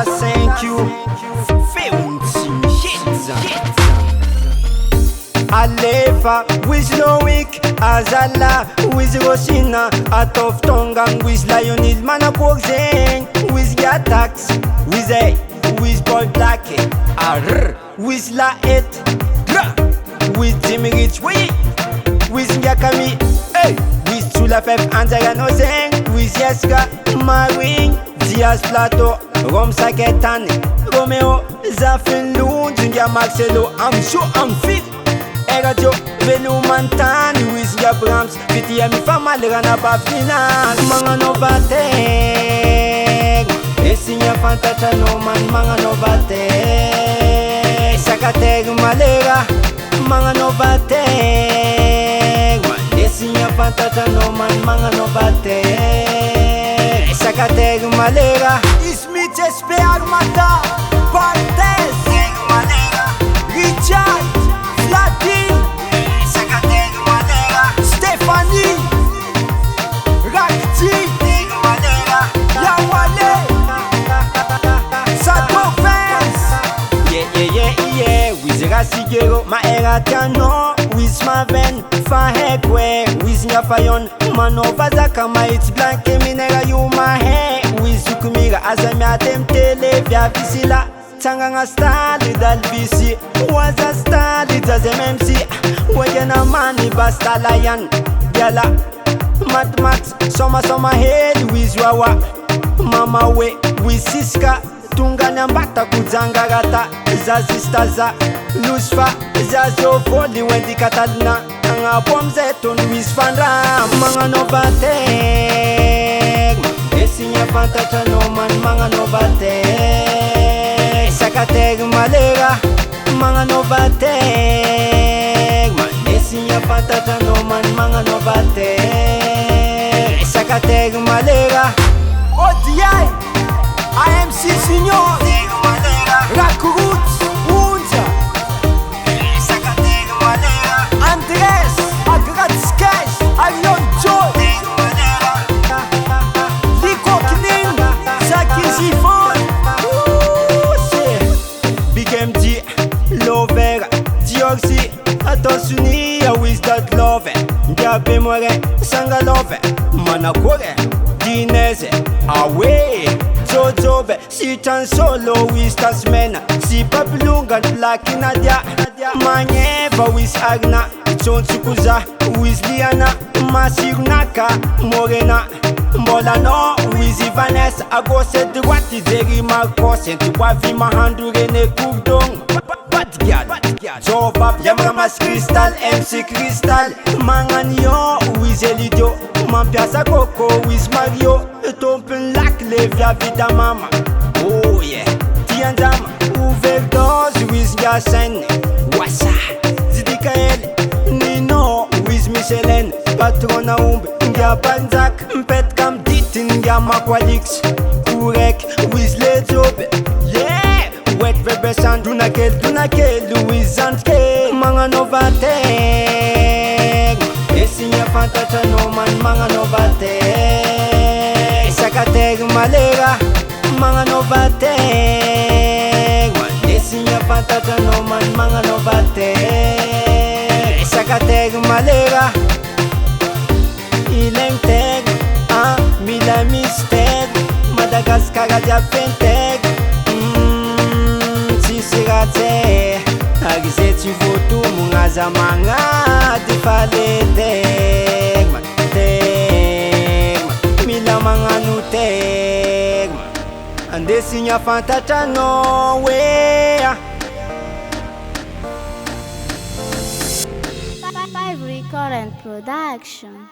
thank you. Feuntim hits. Alefa with Loic, Azala with Rosina, Atof Tongang with Lionel Manaporzeng, with Yatax, with A, with Boy Black, Arr, with La Et, with Jimmy Rich, with Yakami, hey, with Sulafef Anzagano Zeng, with Yeska, Marine, Diaz Plato, Rom Saketani, Romeo, Zafin Loon, Jungia Marcelo, I'm sure I'm fit. Radio Velu Mantani with Brahms, Viti mi famale na bafina mga novateg esinya fantacha no man mga novateg sakateg malera mga novateg esinya fantacha no man mga novateg sakateg malera Ismith SP Armata Bartes malera Richard Latin, Sakateg Malera, Stephanie, Rakti, Malera, Yawale, Sato Fans. Yeah, with Rasigero, Maera Tiano, with Maven, Fahekwe, with Nyafayon, Manova Zakama, it's Blanke Minera, you my hair, with Zukumira, Azamiatem Tele, Via Visila. Tanganga style dalbisi waza style das MMC wajana mani basta lion gala mat soma head wizwawa mama we wisiska tunganya mbata kuzangarata zazistaza lusfa zazo foli wendi katalina anga pomzeton wisfandra manga novate esinya fantacha no man manga novate Sakateg malera, mga novateg esinya fantacha no man mga novateg Sakateg malera ODI, IMC Senior Rakurut, Unza Sakateg malera Andres, Agratskes, Arion Joy Liko Kning, Zaki Zifon MD, Lover, Dioxy, Atosuni, with that love, Gabe More, Sanga Love, Manakore, Dinese, Away, Jojobe, Sitan Solo, with Tasmena, Si Papilunga, Black Nadia, Maneva, with Agna, John Sukuza, with Liana, Masirnaka, Morena. Molano, with Vanessa, I go said the what is very Marcos and to Wavi Mahandu Rene Kurdong. Bad girl, Jova, Yamamas Crystal, MC Crystal, Manganio, with Elidio, Mampiasa Coco, with Mario, Tompen Lac, Levia Vida Mama. Oh yeah, Tiandama, Uveldos, with Yasen, Wassa, Zidikael, Nino, with Michelin, Patrona Umbe. Banzak, Mpet Kam Ditin, Yamaqualix, Kurek, Wizle Job, yeah, Wet Rebesan, Dunakel, Louis Zanke, Manga Novateg, Esinya Fantacha no man, Manga Novateg, Sakateg Malera, Manga Novateg, Esinya Fantacha no man, Manga Novateg, Sakateg Malera. Ilenteg, Mila Misteg, Madagascar dia Penteg, Sisirate, Agzeti votu mungaza manga di faleteg, Mila manganu teg, Andesinya Fantacha no way. Five Record and Production.